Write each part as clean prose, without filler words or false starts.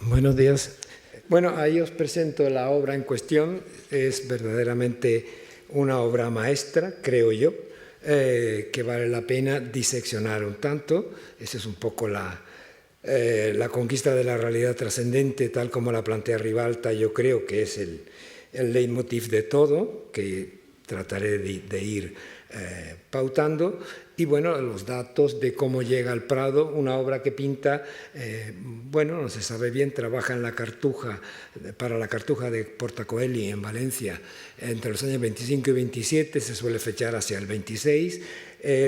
Buenos días. Bueno, ahí os presento la obra en cuestión. Es verdaderamente una obra maestra, creo yo, que vale la pena diseccionar un tanto. Esa es un poco la conquista de la realidad trascendente, tal como la plantea Ribalta. Yo creo que es el leitmotiv de todo, que trataré de ir pautando. Y bueno, los datos de cómo llega al Prado, una obra que pinta, bueno, no se sabe bien, trabaja en la Cartuja, para la Cartuja de Portacoeli en Valencia, entre los años 25 y 27, se suele fechar hacia el 26,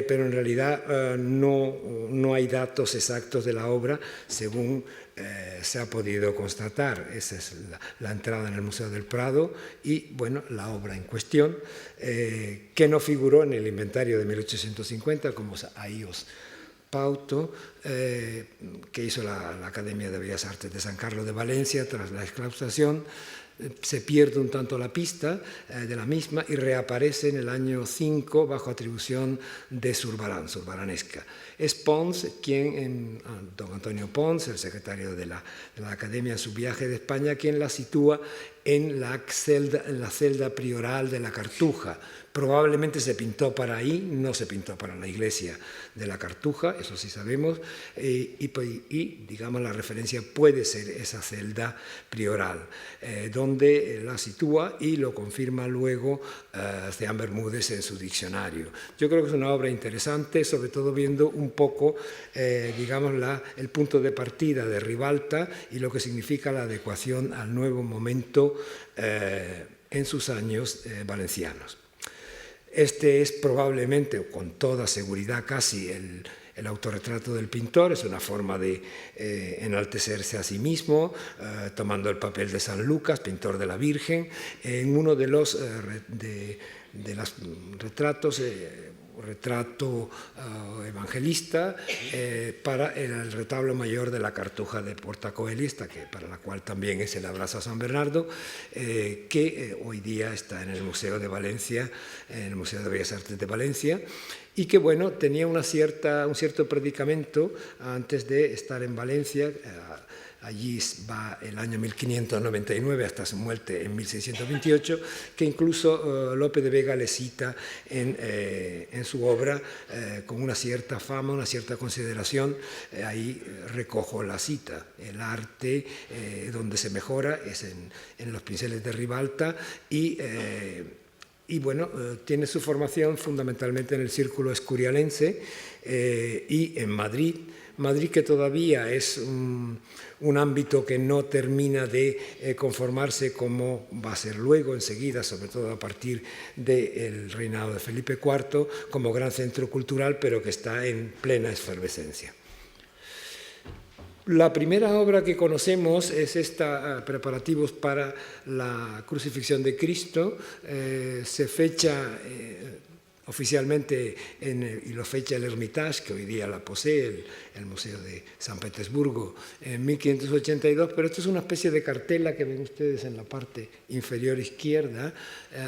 pero en realidad no hay datos exactos de la obra según se ha podido constatar. Esa es la entrada en el Museo del Prado y, bueno, la obra en cuestión, que no figuró en el inventario de 1850, como ahí os pauto, que hizo la Academia de Bellas Artes de San Carlos de Valencia tras la exclaustración. Se pierde un tanto la pista de la misma y reaparece en el año 5 bajo atribución de Zurbarán, zurbaranesca. Es Pons quien, don Antonio Pons, el secretario de la Academia en su viaje de España, quien la sitúa en la celda prioral de la Cartuja. Probablemente se pintó para ahí, no se pintó para la iglesia de la Cartuja, eso sí sabemos, y digamos la referencia puede ser esa celda prioral, donde la sitúa y lo confirma luego Ceán Bermúdez en su diccionario. Yo creo que es una obra interesante, sobre todo viendo un poco, digamos, el punto de partida de Ribalta y lo que significa la adecuación al nuevo momento en sus años valencianos. Este es probablemente, o con toda seguridad casi, el autorretrato del pintor. Es una forma de enaltecerse a sí mismo, tomando el papel de San Lucas, pintor de la Virgen, en uno de los retratos, retrato evangelista para el retablo mayor de la Cartuja de Portacoeli, para la cual también es el Abrazo a San Bernardo, que hoy día está en el Museo de Valencia, en el Museo de Bellas Artes de Valencia, y que, bueno, tenía un cierto predicamento antes de estar en Valencia. Allí va el año 1599 hasta su muerte en 1628, que incluso Lope de Vega le cita en su obra con una cierta fama, una cierta consideración. Ahí recojo la cita. El arte donde se mejora es en los pinceles de Ribalta y bueno, tiene su formación fundamentalmente en el círculo escurialense y en Madrid. Madrid, que todavía es un ámbito que no termina de conformarse como va a ser luego, enseguida, sobre todo a partir del reinado de Felipe IV, como gran centro cultural, pero que está en plena efervescencia. La primera obra que conocemos es esta, Preparativos para la crucifixión de Cristo. Se fecha oficialmente, y lo fecha el Hermitage, que hoy día la posee, el Museo de San Petersburgo, en 1582, pero esto es una especie de cartela que ven ustedes en la parte inferior izquierda,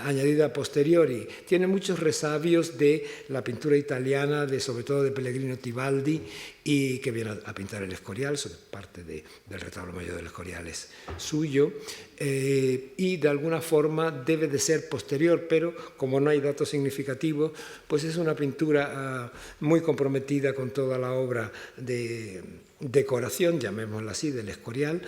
añadida a posteriori. Tiene muchos resabios de la pintura italiana, sobre todo de Pellegrino Tibaldi, y que viene a pintar el Escorial, parte del retablo mayor del Escorial es suyo, y de alguna forma debe de ser posterior, pero como no hay datos significativos, pues es una pintura muy comprometida con toda la obra de decoración, llamémosla así, del Escorial,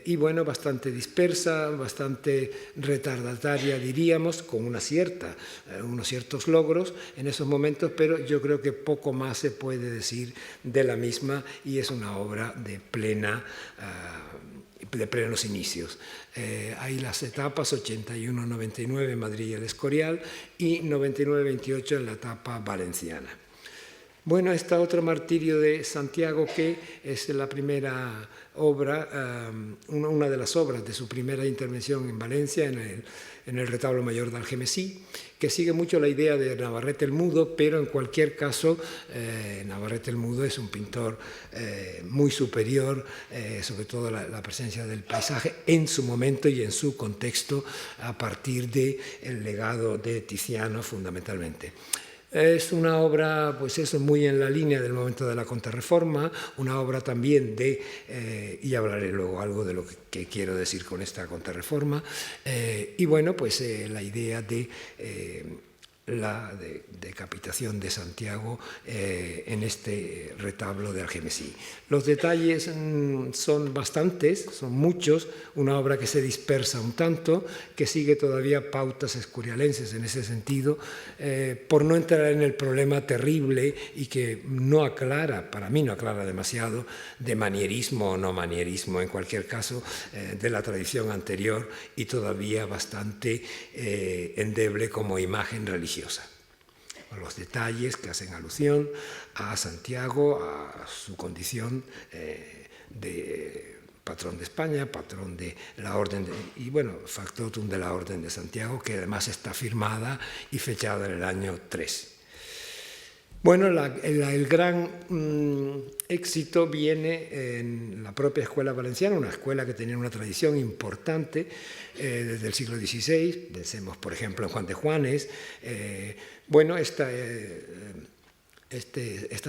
y bueno, bastante dispersa, bastante retardataria, diríamos, con unos ciertos logros en esos momentos, pero yo creo que poco más se puede decir de la misma, y es una obra de plenos inicios. Hay las etapas 81-99 en Madrid y el Escorial y 99-28 en la etapa valenciana. Bueno, está otro martirio de Santiago, que es la primera obra, una de las obras de su primera intervención en Valencia, en el retablo mayor de Algemesí, que sigue mucho la idea de Navarrete el Mudo, pero en cualquier caso Navarrete el Mudo es un pintor muy superior, sobre todo la presencia del paisaje en su momento y en su contexto, a partir del legado de Tiziano fundamentalmente. Es una obra, pues eso, muy en la línea del momento de la Contrarreforma, una obra también de, y hablaré luego algo de lo que quiero decir con esta Contrarreforma, y bueno, pues la idea de la decapitación de Santiago en este retablo de Algemesí. Los detalles son bastantes, son muchos, una obra que se dispersa un tanto, que sigue todavía pautas escurialenses en ese sentido, por no entrar en el problema terrible y que no aclara, para mí no aclara demasiado, de manierismo o no manierismo, en cualquier caso, de la tradición anterior y todavía bastante endeble como imagen religiosa. Los detalles que hacen alusión a Santiago, a su condición de patrón de España, patrón de la Orden, y bueno, factotum de la Orden de Santiago, que además está firmada y fechada en el año 3. Bueno, el gran éxito viene en la propia escuela valenciana, una escuela que tenía una tradición importante desde el siglo XVI. Pensemos, por ejemplo, en Juan de Juanes. Bueno, esta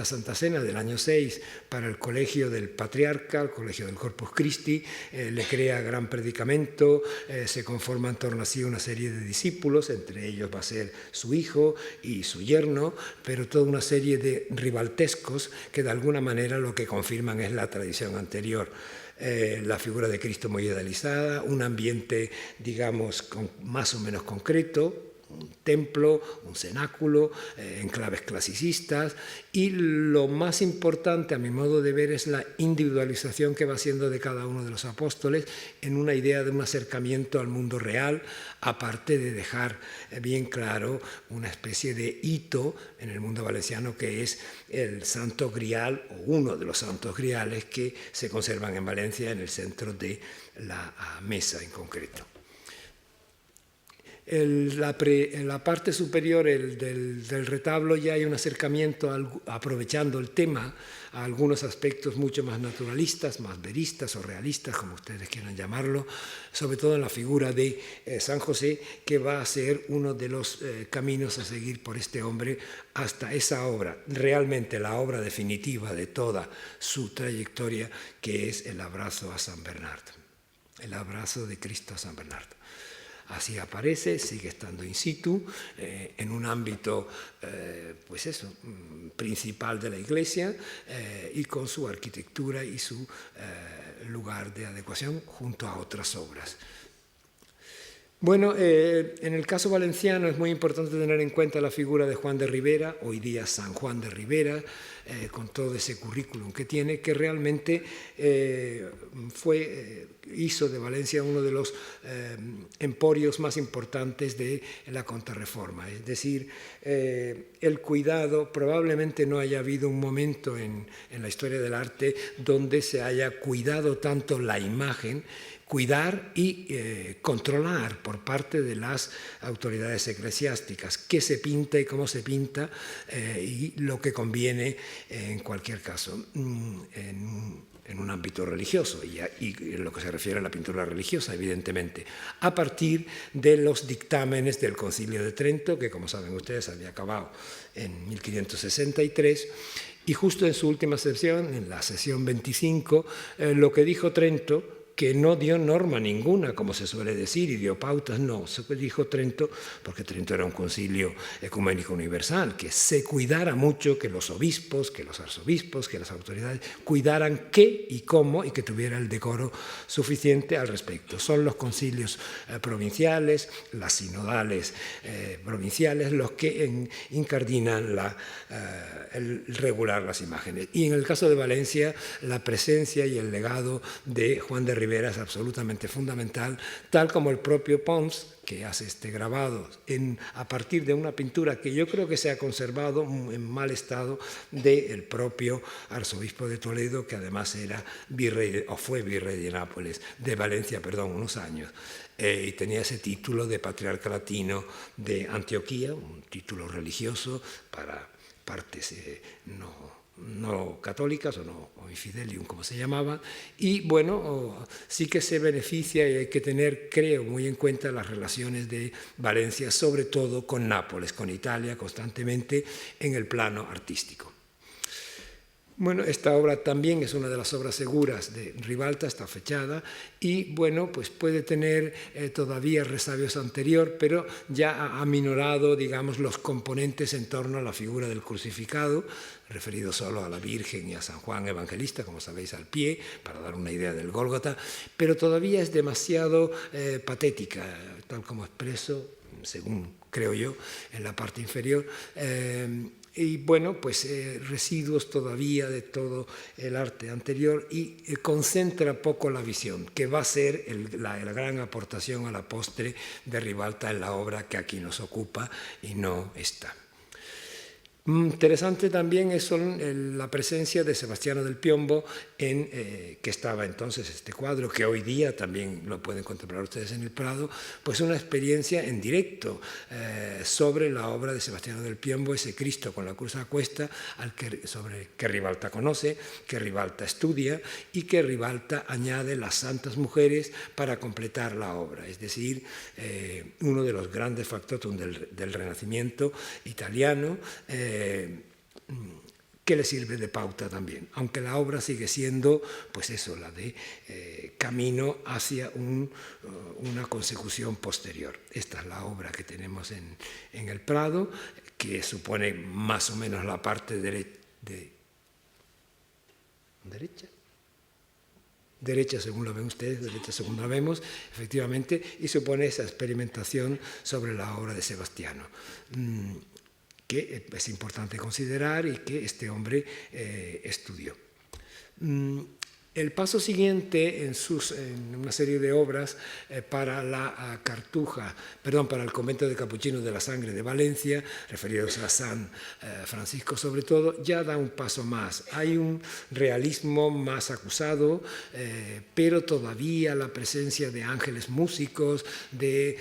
Santa Cena del año 6 para el colegio del Patriarca, el colegio del Corpus Christi, le crea gran predicamento, se conforma en torno a sí una serie de discípulos, entre ellos va a ser su hijo y su yerno, pero toda una serie de ribaltescos que de alguna manera lo que confirman es la tradición anterior. La figura de Cristo muy idealizada, un ambiente, digamos, más o menos concreto, un templo, un cenáculo, enclaves clasicistas, y lo más importante a mi modo de ver es la individualización que va haciendo de cada uno de los apóstoles en una idea de un acercamiento al mundo real, aparte de dejar bien claro una especie de hito en el mundo valenciano que es el Santo Grial, o uno de los Santos Griales que se conservan en Valencia en el centro de la mesa en concreto. En la parte superior del retablo ya hay un acercamiento, aprovechando el tema, a algunos aspectos mucho más naturalistas, más veristas o realistas, como ustedes quieran llamarlo, sobre todo en la figura de San José, que va a ser uno de los caminos a seguir por este hombre hasta esa obra, realmente la obra definitiva de toda su trayectoria, que es el abrazo a San Bernardo, el abrazo de Cristo a San Bernardo. Así aparece, sigue estando in situ, en un ámbito, pues eso, principal de la Iglesia, y con su arquitectura y su lugar de adecuación junto a otras obras. Bueno, en el caso valenciano es muy importante tener en cuenta la figura de Juan de Ribera, hoy día San Juan de Ribera, con todo ese currículum que tiene, que realmente hizo de Valencia uno de los emporios más importantes de la Contrarreforma. Es decir, el cuidado, probablemente no haya habido un momento en la historia del arte donde se haya cuidado tanto la imagen, cuidar y controlar por parte de las autoridades eclesiásticas qué se pinta y cómo se pinta, y lo que conviene en cualquier caso en un ámbito religioso y en lo que se refiere a la pintura religiosa, evidentemente, a partir de los dictámenes del Concilio de Trento, que como saben ustedes había acabado en 1563, y justo en su última sesión, en la sesión 25, lo que dijo Trento, que no dio norma ninguna, como se suele decir, y dio pautas, no, se dijo Trento, porque Trento era un concilio ecuménico universal, que se cuidara mucho, que los obispos, que los arzobispos, que las autoridades cuidaran qué y cómo, y que tuviera el decoro suficiente al respecto. Son los concilios provinciales, las sinodales provinciales, los que incardinan el regular las imágenes. Y en el caso de Valencia, la presencia y el legado de Juan de Ribera es absolutamente fundamental, tal como el propio Pons, que hace este grabado a partir de una pintura que yo creo que se ha conservado en mal estado del propio arzobispo de Toledo, que además era virrey, o fue virrey de Nápoles, de Valencia, perdón, unos años, y tenía ese título de patriarca latino de Antioquía, un título religioso para partes no católicas o infidelium, como se llamaban, y bueno, sí que se beneficia y hay que tener, creo, muy en cuenta las relaciones de Valencia, sobre todo con Nápoles, con Italia, constantemente en el plano artístico. Bueno, esta obra también es una de las obras seguras de Ribalta, está fechada y bueno, pues puede tener todavía resabios anterior, pero ya ha aminorado, digamos, los componentes en torno a la figura del crucificado, referido solo a la Virgen y a San Juan Evangelista, como sabéis, al pie, para dar una idea del Gólgota, pero todavía es demasiado patética, tal como expreso, según creo yo, en la parte inferior. Y bueno, pues residuos todavía de todo el arte anterior y concentra poco la visión, que va a ser la gran aportación a la postre de Ribalta en la obra que aquí nos ocupa y no está. Interesante también es la presencia de Sebastiano del Piombo, que estaba entonces este cuadro, que hoy día también lo pueden contemplar ustedes en el Prado, pues una experiencia en directo sobre la obra de Sebastiano del Piombo, ese Cristo con la cruz a cuesta, sobre que Ribalta conoce, que Ribalta estudia y que Ribalta añade las santas mujeres para completar la obra, es decir, uno de los grandes factotum del Renacimiento italiano, que le sirve de pauta también, aunque la obra sigue siendo, pues eso, la de camino hacia una consecución posterior. Esta es la obra que tenemos en el Prado, que supone más o menos la parte derecha según lo ven ustedes, derecha según la vemos, efectivamente, y supone esa experimentación sobre la obra de Sebastiano, que es importante considerar y que este hombre estudió. El paso siguiente en una serie de obras para la Cartuja, para el convento de Capuchinos de la Sangre de Valencia, referidos a San Francisco sobre todo, ya da un paso más. Hay un realismo más acusado, pero todavía la presencia de ángeles músicos, de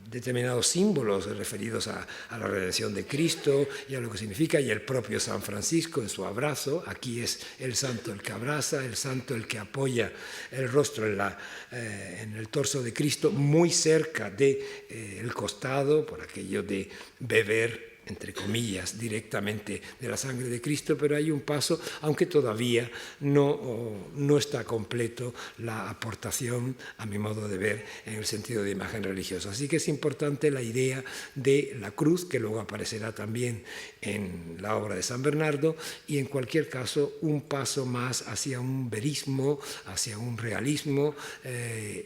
determinados símbolos referidos a la redención de Cristo y a lo que significa, y el propio San Francisco en su abrazo. Aquí es el santo el que abraza, el santo el que apoya el rostro en el torso de Cristo, muy cerca del costado, por aquello de beber, entre comillas, directamente de la sangre de Cristo, pero hay un paso, aunque todavía no está completo la aportación, a mi modo de ver, en el sentido de imagen religiosa. Así que es importante la idea de la cruz, que luego aparecerá también en la obra de San Bernardo, y en cualquier caso un paso más hacia un verismo, hacia un realismo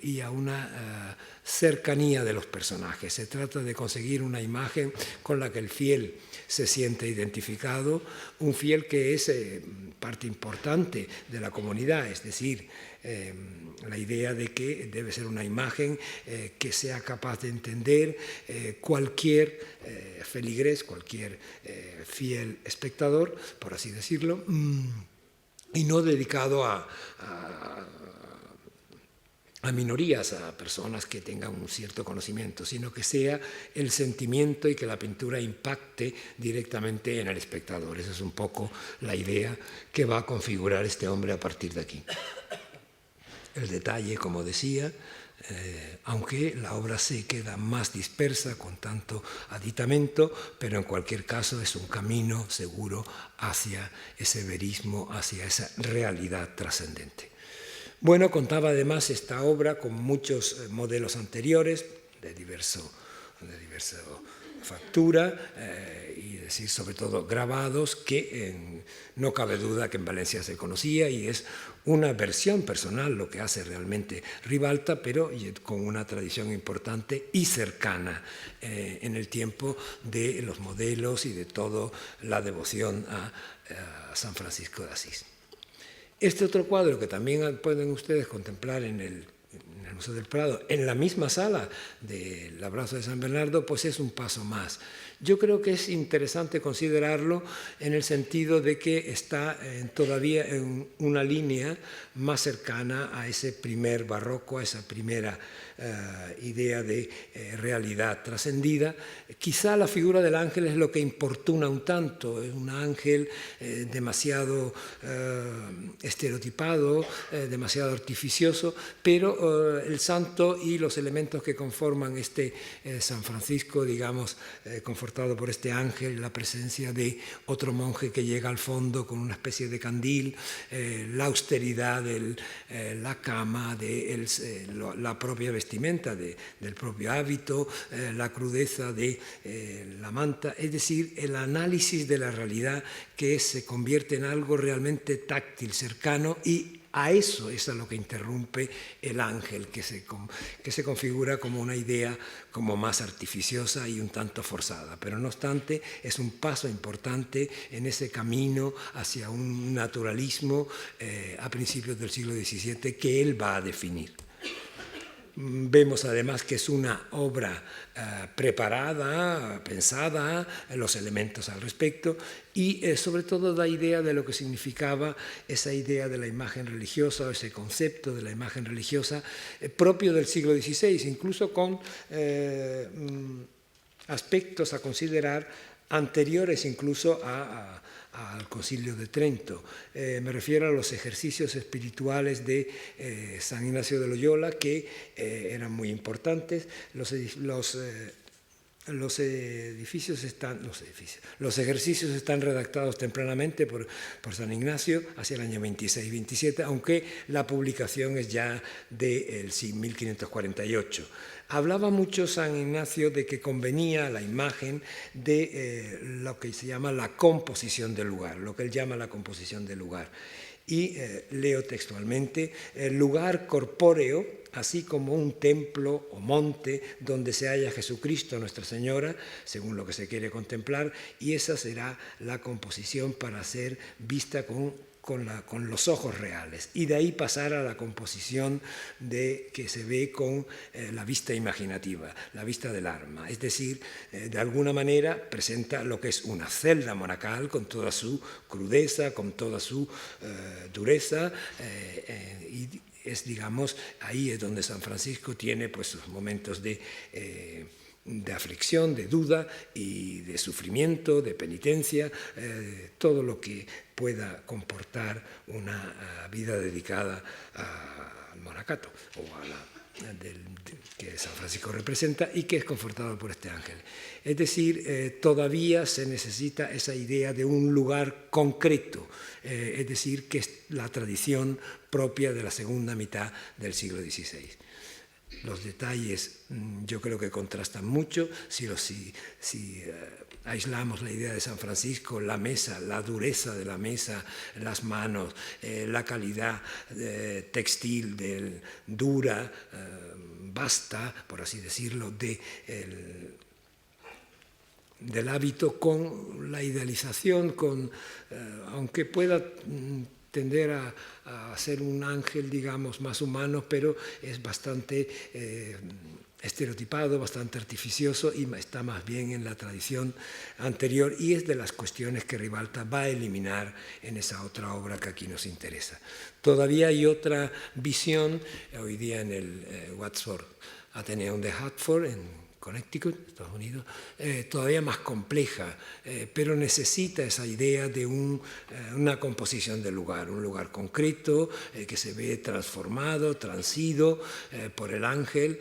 y a una cercanía de los personajes. Se trata de conseguir una imagen con la que el fiel se siente identificado, un fiel que es parte importante de la comunidad, es decir, la idea de que debe ser una imagen que sea capaz de entender cualquier feligrés, cualquier fiel espectador, por así decirlo, y no dedicado a minorías, a personas que tengan un cierto conocimiento, sino que sea el sentimiento y que la pintura impacte directamente en el espectador. Esa es un poco la idea que va a configurar este hombre a partir de aquí. El detalle, como decía, aunque la obra se queda más dispersa con tanto aditamento, pero en cualquier caso es un camino seguro hacia ese verismo, hacia esa realidad trascendente. Bueno, contaba además esta obra con muchos modelos anteriores de diversa factura y decir sobre todo grabados que no cabe duda que en Valencia se conocía, y es una versión personal lo que hace realmente Ribalta, pero con una tradición importante y cercana en el tiempo de los modelos y de toda la devoción a San Francisco de Asís. Este otro cuadro que también pueden ustedes contemplar en el en el Museo del Prado, en la misma sala del Abrazo de San Bernardo, pues es un paso más. Yo creo que es interesante considerarlo en el sentido de que está todavía en una línea más cercana a ese primer barroco, a esa primera idea de realidad trascendida. Quizá la figura del ángel es lo que importuna un tanto, es un ángel demasiado estereotipado, demasiado artificioso, pero el santo y los elementos que conforman este San Francisco, digamos, confortado por este ángel, la presencia de otro monje que llega al fondo con una especie de candil, la austeridad de la cama, de la propia vestimenta del propio hábito, la crudeza de la manta, es decir, el análisis de la realidad que se convierte en algo realmente táctil, cercano, y a eso es a lo que interrumpe el ángel, que se configura como una idea como más artificiosa y un tanto forzada. Pero no obstante, es un paso importante en ese camino hacia un naturalismo a principios del siglo XVII que él va a definir. Vemos además que es una obra preparada, pensada, los elementos al respecto, y sobre todo da idea de lo que significaba esa idea de la imagen religiosa, o ese concepto de la imagen religiosa propio del siglo XVI, incluso con aspectos a considerar anteriores incluso al Concilio de Trento. Me refiero a los ejercicios espirituales de San Ignacio de Loyola, que eran muy importantes. Los ejercicios están redactados tempranamente por San Ignacio hacia el año 26-27, aunque la publicación es ya del 1548. Hablaba mucho San Ignacio de que convenía la imagen de lo que se llama la composición del lugar, lo que él llama la composición del lugar. Y leo textualmente: el lugar corpóreo, así como un templo o monte donde se halla Jesucristo, Nuestra Señora, según lo que se quiere contemplar, y esa será la composición para ser vista con los ojos reales, y de ahí pasar a la composición que se ve con la vista imaginativa, la vista del alma. Es decir, de alguna manera presenta lo que es una celda monacal con toda su crudeza, con toda su dureza, y es, digamos, ahí es donde San Francisco tiene pues sus momentos de aflicción, de duda y de sufrimiento, de penitencia, todo lo que pueda comportar una vida dedicada al monacato o que San Francisco representa y que es confortado por este ángel. Es decir, todavía se necesita esa idea de un lugar concreto, es decir, que es la tradición propia de la segunda mitad del siglo XVI. Los detalles yo creo que contrastan mucho. Si aislamos la idea de San Francisco, la mesa, la dureza de la mesa, las manos, la calidad textil dura, basta, por así decirlo, del hábito, con la idealización, aunque pueda tender a ser un ángel, digamos, más humano, pero es bastante estereotipado, bastante artificioso, y está más bien en la tradición anterior, y es de las cuestiones que Ribalta va a eliminar en esa otra obra que aquí nos interesa. Todavía hay otra visión, hoy día en el Wadsworth Atheneum de Hartford, en Connecticut, Estados Unidos, todavía más compleja, pero necesita esa idea de una composición del lugar, un lugar concreto que se ve transformado, transido por el ángel,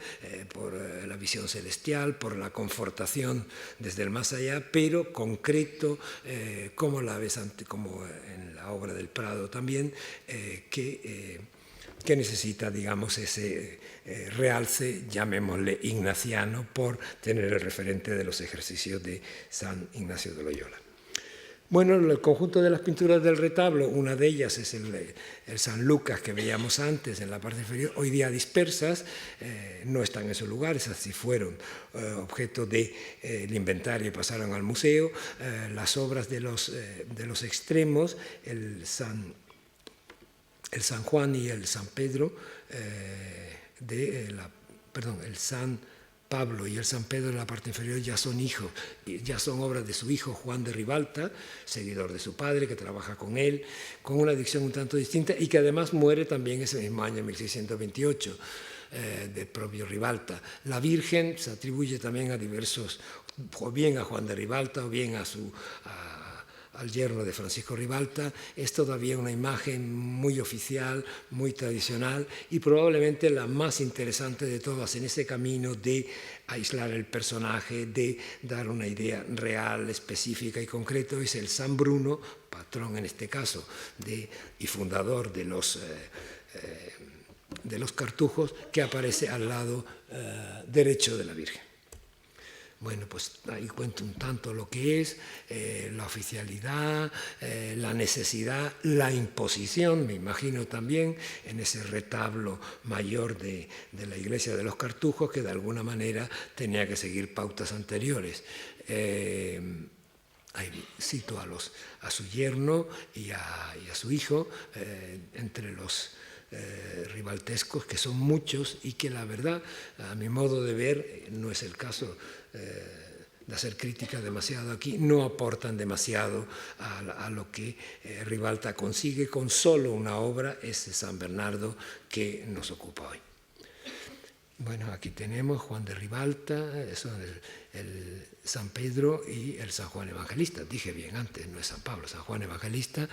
por la visión celestial, por la confortación desde el más allá, pero concreto, como en la obra del Prado también, que necesita, digamos, ese realce, llamémosle ignaciano, por tener el referente de los ejercicios de San Ignacio de Loyola. Bueno, el conjunto de las pinturas del retablo, una de ellas es el San Lucas que veíamos antes en la parte inferior, hoy día dispersas, no están en su lugar, esas sí fueron objeto del inventario y pasaron al museo. Las obras de los extremos, el San Juan y el San Pedro, el San Pablo y el San Pedro de la parte inferior ya son hijos, ya son obras de su hijo Juan de Ribalta, seguidor de su padre, que trabaja con él, con una dicción un tanto distinta y que además muere también ese mismo año, 1628, del propio Ribalta. La Virgen se atribuye también a diversos, o bien a Juan de Ribalta o bien al yerno de Francisco Ribalta. Es todavía una imagen muy oficial, muy tradicional y probablemente la más interesante de todas en ese camino de aislar el personaje, de dar una idea real, específica y concreta. Es el San Bruno, patrón en este caso y fundador de los cartujos, que aparece al lado derecho de la Virgen. Bueno, pues ahí cuento un tanto lo que es la oficialidad, la necesidad, la imposición, me imagino también, en ese retablo mayor de la iglesia de los Cartujos, que de alguna manera tenía que seguir pautas anteriores. Ahí cito a su yerno y a su hijo, entre los ribaltescos, que son muchos y que la verdad, a mi modo de ver, no es el caso de hacer crítica demasiado aquí, no aportan demasiado a lo que Ribalta consigue con solo una obra, ese San Bernardo que nos ocupa hoy. Bueno, aquí tenemos Juan de Ribalta, son el San Pedro y el San Juan Evangelista. Dije bien antes, no es San Pablo, San Juan Evangelista.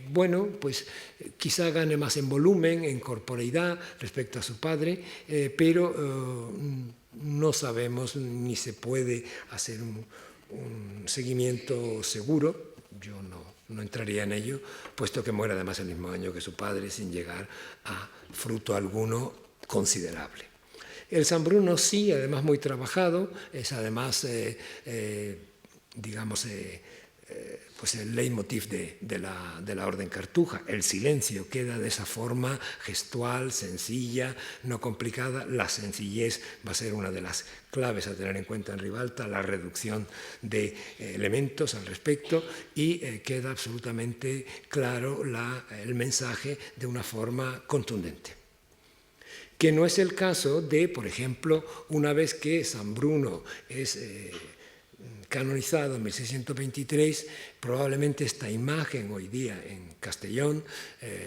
Bueno, pues quizá gane más en volumen, en corporeidad respecto a su padre, pero no sabemos ni se puede hacer un seguimiento seguro. Yo no entraría en ello, puesto que muere además el mismo año que su padre, sin llegar a fruto alguno considerable. El San Bruno sí, además muy trabajado, es además, digamos, pues el leitmotiv de la orden cartuja. El silencio queda de esa forma gestual, sencilla, no complicada. La sencillez va a ser una de las claves a tener en cuenta en Ribalta, la reducción de elementos al respecto, y queda absolutamente claro el mensaje de una forma contundente. Que no es el caso de, por ejemplo, una vez que San Bruno es canonizado en 1623, probablemente esta imagen hoy día en Castellón,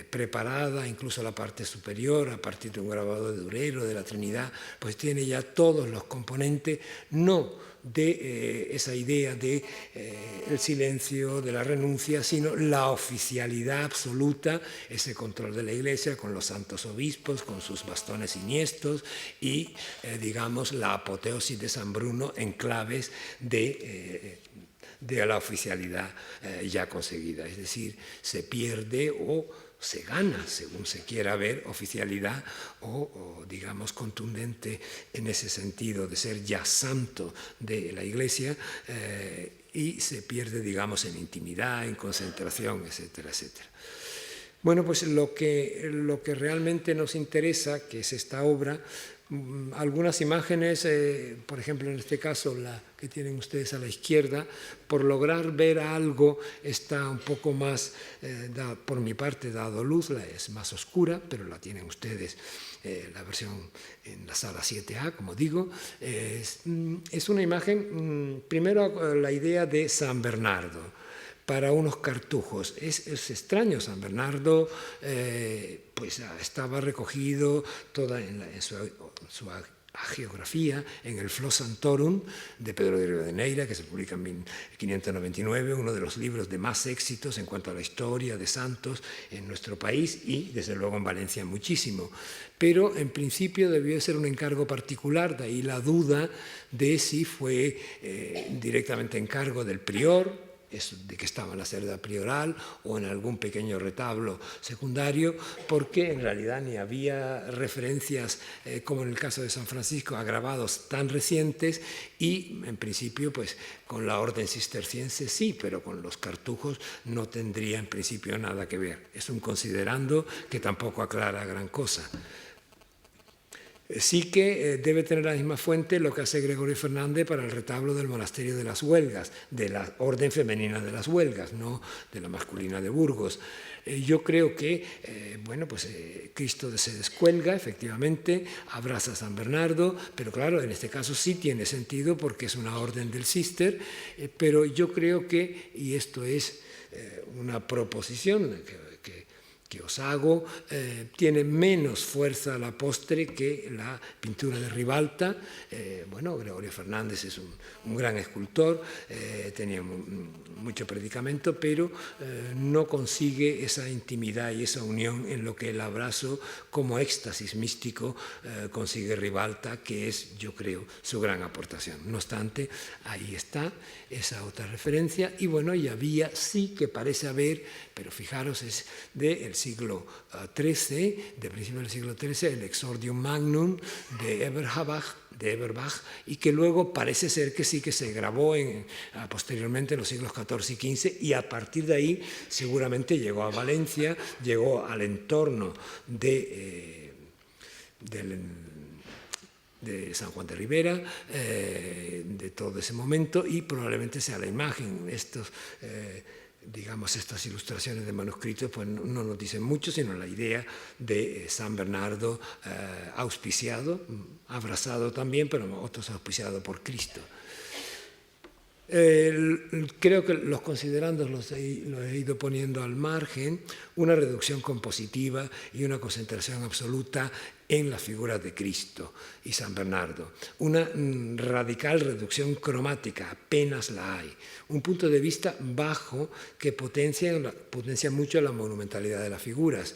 preparada incluso la parte superior a partir de un grabado de Durero, de la Trinidad, pues tiene ya todos los componentes, no de esa idea de el silencio, de la renuncia, sino la oficialidad absoluta, ese control de la Iglesia con los santos obispos, con sus bastones siniestros y, digamos, la apoteosis de San Bruno en claves de la oficialidad ya conseguida. Es decir, se pierde o se gana, según se quiera ver, oficialidad o, digamos, contundente en ese sentido de ser ya santo de la Iglesia, y se pierde, digamos, en intimidad, en concentración, etcétera, etcétera. Bueno, pues lo que realmente nos interesa, que es esta obra, algunas imágenes, por ejemplo, en este caso la que tienen ustedes a la izquierda, por lograr ver algo está un poco más, por mi parte, dado luz, es más oscura, pero la tienen ustedes, la versión en la sala 7A, como digo. Es una imagen, primero la idea de San Bernardo para unos cartujos. Es extraño, San Bernardo pues estaba recogido toda en su hagiografía en el Flos Santorum de Pedro de Rivadeneira, que se publica en 1599, uno de los libros de más éxitos en cuanto a la historia de santos en nuestro país y, desde luego, en Valencia muchísimo. Pero, en principio, debió ser un encargo particular, de ahí la duda de si fue directamente encargo del prior, de que estaba en la cerda prioral o en algún pequeño retablo secundario, porque en realidad ni había referencias, como en el caso de San Francisco, a grabados tan recientes y, en principio, pues con la orden cisterciense sí, pero con los cartujos no tendría en principio nada que ver. Es un considerando que tampoco aclara gran cosa. Sí que debe tener la misma fuente lo que hace Gregorio Fernández para el retablo del monasterio de las Huelgas, de la orden femenina de las Huelgas, no de la masculina de Burgos. Yo creo que, Cristo se descuelga, efectivamente, abraza a San Bernardo, pero claro, en este caso sí tiene sentido porque es una orden del Cister, pero yo creo que, y esto es una proposición que os hago, tiene menos fuerza a la postre que la pintura de Ribalta. Gregorio Fernández es un gran escultor, tenía mucho predicamento, pero no consigue esa intimidad y esa unión en lo que el abrazo como éxtasis místico consigue Ribalta, que es, yo creo, su gran aportación. No obstante, ahí está esa otra referencia, y y había, sí que parece haber, pero fijaros, es del siglo XIII, de principio del siglo XIII, el Exordium Magnum de Eberbach, y que luego parece ser que sí que se grabó posteriormente en los siglos XIV y XV, y a partir de ahí seguramente llegó a Valencia, llegó al entorno de San Juan de Ribera, de todo ese momento, y probablemente sea la imagen. Estas ilustraciones de manuscritos pues no nos dicen mucho, sino la idea de San Bernardo auspiciado, abrazado también, pero otros auspiciado por Cristo. Creo que los considerandos los he ido poniendo al margen, una reducción compositiva y una concentración absoluta en las figuras de Cristo y San Bernardo. Una radical reducción cromática, apenas la hay. Un punto de vista bajo que potencia mucho la monumentalidad de las figuras,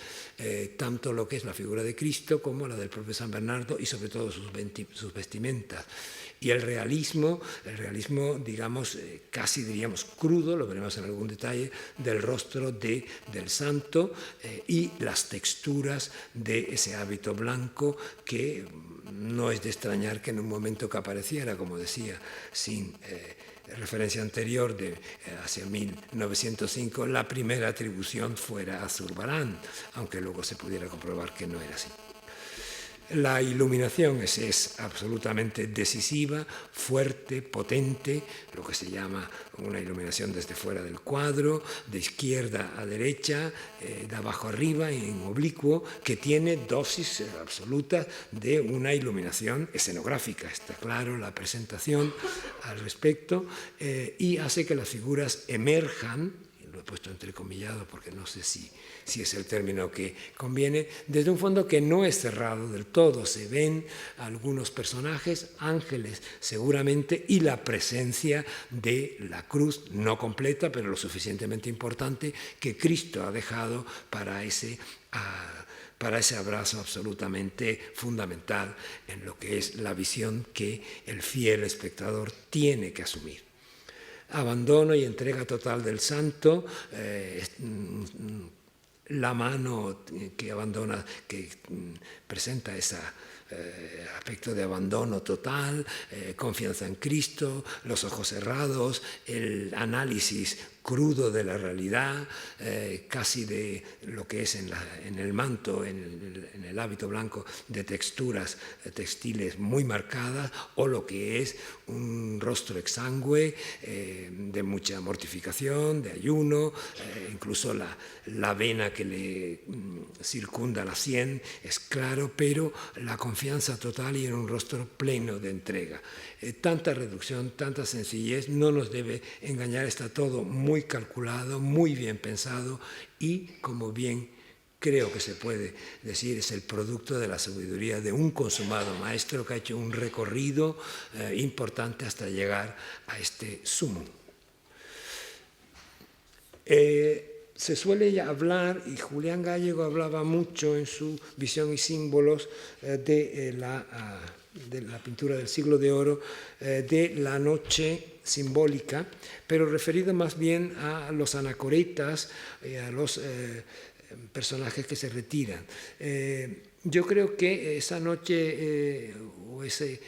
tanto lo que es la figura de Cristo como la del propio San Bernardo y sobre todo sus vestimentas. Y el realismo, digamos, casi diríamos crudo, lo veremos en algún detalle, del rostro del santo y las texturas de ese hábito blanco que no es de extrañar que en un momento que apareciera, como decía, sin referencia anterior hacia 1905, la primera atribución fuera a Zurbarán, aunque luego se pudiera comprobar que no era así. La iluminación es absolutamente decisiva, fuerte, potente, lo que se llama una iluminación desde fuera del cuadro, de izquierda a derecha, de abajo arriba, en oblicuo, que tiene dosis absoluta de una iluminación escenográfica. Está claro la presentación al respecto, y hace que las figuras emerjan, lo he puesto entrecomillado porque no sé si es el término que conviene, desde un fondo que no es cerrado del todo. Se ven algunos personajes, ángeles seguramente, y la presencia de la cruz, no completa, pero lo suficientemente importante, que Cristo ha dejado para ese abrazo absolutamente fundamental en lo que es la visión que el fiel espectador tiene que asumir. Abandono y entrega total del santo, la mano que abandona, que presenta ese aspecto de abandono total, confianza en Cristo, los ojos cerrados, el análisis crudo de la realidad, casi de lo que es en el manto, en el hábito blanco, de texturas textiles muy marcadas, o lo que es un rostro exangüe, de mucha mortificación, de ayuno, incluso la vena que le circunda la sien es claro, pero la confianza total y en un rostro pleno de entrega. Tanta reducción, tanta sencillez no nos debe engañar, está todo muy calculado, muy bien pensado, y, como bien creo que se puede decir, es el producto de la sabiduría de un consumado maestro que ha hecho un recorrido importante hasta llegar a este sumo. Se suele hablar, y Julián Gallego hablaba mucho en su Visión y Símbolos de la pintura del siglo de oro, de la noche simbólica, pero referido más bien a los anacoretas, a los personajes que se retiran. Yo creo que esa noche o ese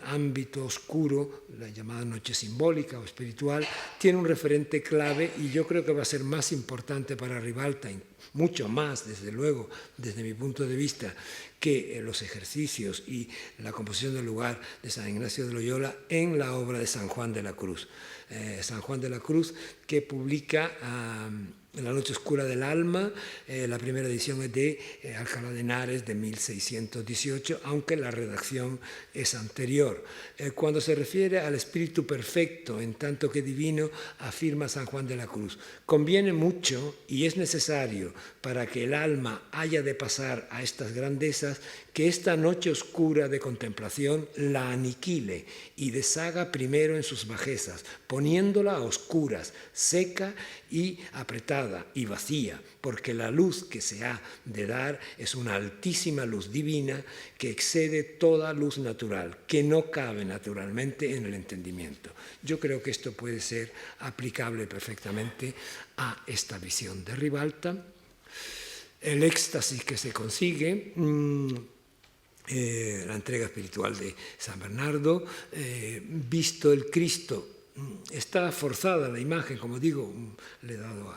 ámbito oscuro, la llamada noche simbólica o espiritual, tiene un referente clave, y yo creo que va a ser más importante para Ribalta mucho más, desde luego, desde mi punto de vista, que los ejercicios y la composición del lugar de San Ignacio de Loyola en la obra de San Juan de la Cruz. San Juan de la Cruz, que publica La noche oscura del alma, la primera edición es de Alcalá de Henares de 1618, aunque la redacción es anterior. Cuando se refiere al espíritu perfecto, en tanto que divino, afirma San Juan de la Cruz: conviene mucho y es necesario para que el alma haya de pasar a estas grandezas, que esta noche oscura de contemplación la aniquile y deshaga primero en sus bajezas, poniéndola a oscuras, seca y apretada y vacía, porque la luz que se ha de dar es una altísima luz divina que excede toda luz natural, que no cabe naturalmente en el entendimiento. Yo creo que esto puede ser aplicable perfectamente a esta visión de Ribalta. El éxtasis que se consigue, la entrega espiritual de San Bernardo, visto el Cristo, está forzada la imagen, como digo, le he dado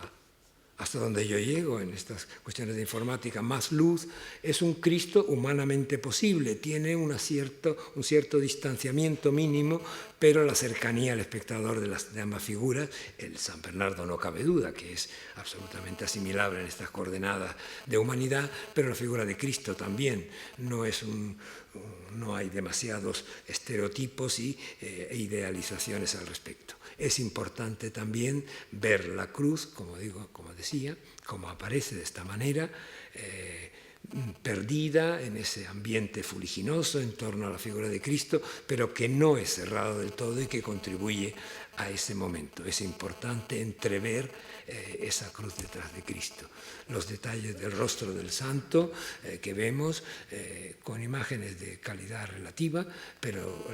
hasta donde yo llego en estas cuestiones de informática, más luz, es un Cristo humanamente posible, tiene un cierto distanciamiento mínimo, pero la cercanía al espectador de ambas figuras, el San Bernardo no cabe duda que es absolutamente asimilable en estas coordenadas de humanidad, pero la figura de Cristo también no hay demasiados estereotipos e idealizaciones al respecto. Es importante también ver la cruz, como decía, como aparece de esta manera, perdida en ese ambiente fuliginoso en torno a la figura de Cristo, pero que no es cerrado del todo y que contribuye a ese momento. Es importante entrever esa cruz detrás de Cristo. Los detalles del rostro del santo que vemos con imágenes de calidad relativa, pero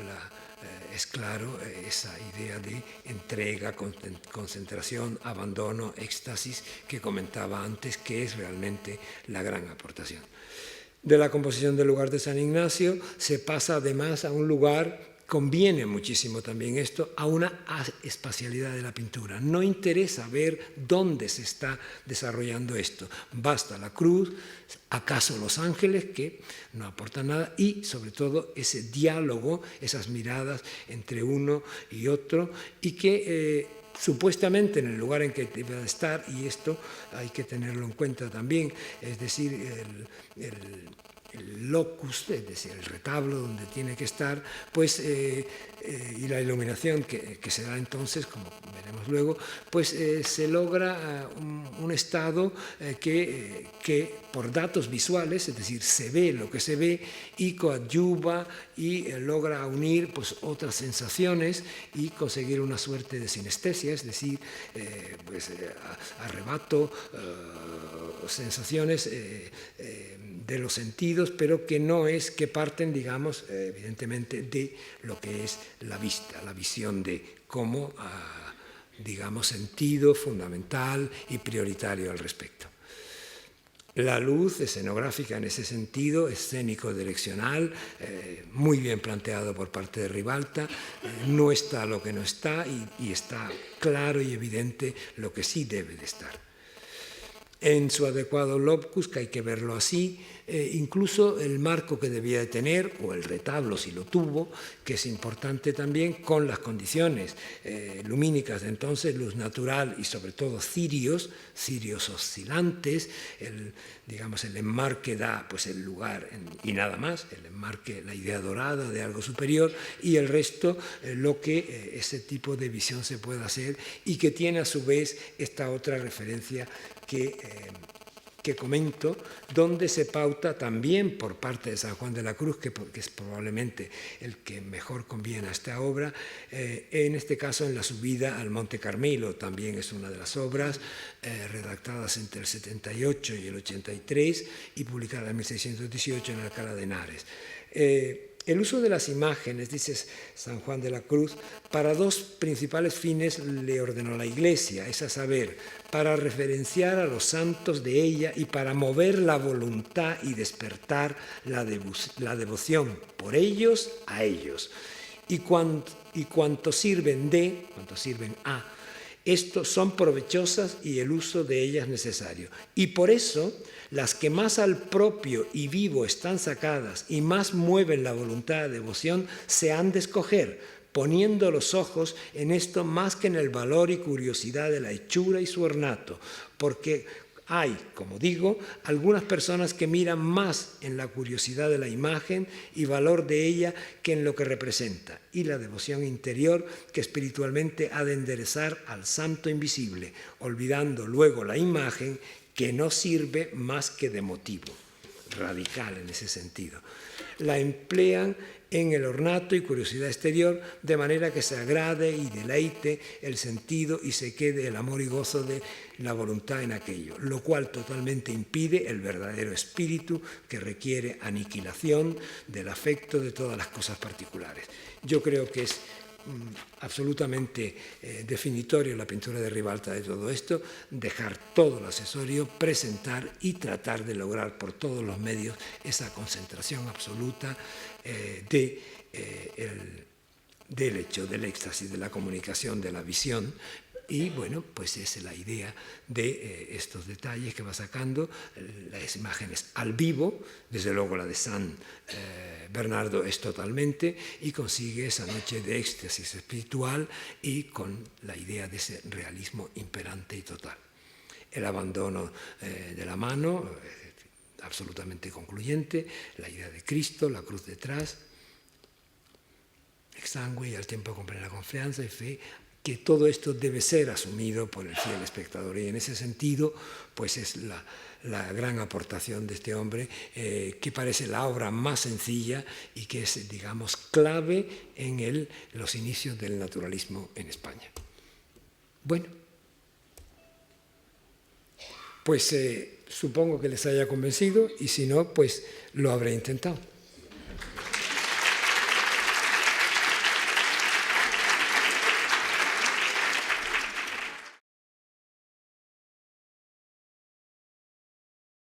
es claro esa idea de entrega, concentración, abandono, éxtasis que comentaba antes, que es realmente la gran aportación. De la composición del lugar de San Ignacio se pasa además a un lugar, conviene muchísimo también esto, a una espacialidad de la pintura. No interesa ver dónde se está desarrollando esto. Basta la cruz, acaso los ángeles, que no aportan nada, y sobre todo ese diálogo, esas miradas entre uno y otro, y que supuestamente en el lugar en que debe estar, y esto hay que tenerlo en cuenta también, es decir, el locus, es decir, el retablo donde tiene que estar, pues, y la iluminación que se da entonces, como veremos luego, pues se logra un estado que por datos visuales, es decir, se ve lo que se ve y coadyuva y logra unir pues, otras sensaciones y conseguir una suerte de sinestesia, es decir, arrebato, sensaciones de los sentidos, pero que no es que parten, digamos, evidentemente de lo que es la vista, la visión de como, digamos, sentido fundamental y prioritario al respecto. La luz escenográfica en ese sentido, escénico-direccional, muy bien planteado por parte de Ribalta, no está lo que no está y está claro y evidente lo que sí debe de estar. En su adecuado locus, que hay que verlo así, incluso el marco que debía de tener, o el retablo si lo tuvo, que es importante también, con las condiciones lumínicas de entonces, luz natural y sobre todo cirios oscilantes, el enmarque da pues, el lugar y nada más, el enmarque, la idea dorada de algo superior, y el resto lo que ese tipo de visión se puede hacer y que tiene a su vez esta otra referencia que comento, donde se pauta también por parte de San Juan de la Cruz, que es probablemente el que mejor conviene a esta obra, en este caso en la subida al Monte Carmelo, también es una de las obras redactadas entre el 78 y el 83 y publicada en 1618 en Alcalá de Henares. El uso de las imágenes, dice San Juan de la Cruz, para dos principales fines le ordenó la Iglesia, es a saber, para referenciar a los santos de ella y para mover la voluntad y despertar la devoción por ellos a ellos. Y cuanto sirven a, Estos son provechosas y el uso de ellas necesario. Y por eso, las que más al propio y vivo están sacadas y más mueven la voluntad de devoción, se han de escoger, poniendo los ojos en esto más que en el valor y curiosidad de la hechura y su ornato, porque hay, como digo, algunas personas que miran más en la curiosidad de la imagen y valor de ella que en lo que representa, y la devoción interior que espiritualmente ha de enderezar al santo invisible, olvidando luego la imagen que no sirve más que de motivo, radical en ese sentido. La emplean en el ornato y curiosidad exterior, de manera que se agrade y deleite el sentido y se quede el amor y gozo de la voluntad en aquello, lo cual totalmente impide el verdadero espíritu que requiere aniquilación del afecto de todas las cosas particulares. Yo creo que es absolutamente definitorio la pintura de Ribalta de todo esto, dejar todo lo accesorio, presentar y tratar de lograr por todos los medios esa concentración absoluta del hecho, del éxtasis, de la comunicación, de la visión. Y bueno, pues es la idea de estos detalles que va sacando, las imágenes al vivo, desde luego la de San Bernardo es totalmente, y consigue esa noche de éxtasis espiritual y con la idea de ese realismo imperante y total. El abandono de la mano, absolutamente concluyente, la idea de Cristo, la cruz detrás, exsangue y al tiempo comprende la confianza y fe, que todo esto debe ser asumido por el fiel espectador. Y en ese sentido, pues es la gran aportación de este hombre, que parece la obra más sencilla y que es, digamos, clave en los inicios del naturalismo en España. Bueno, pues supongo que les haya convencido y si no, pues lo habré intentado.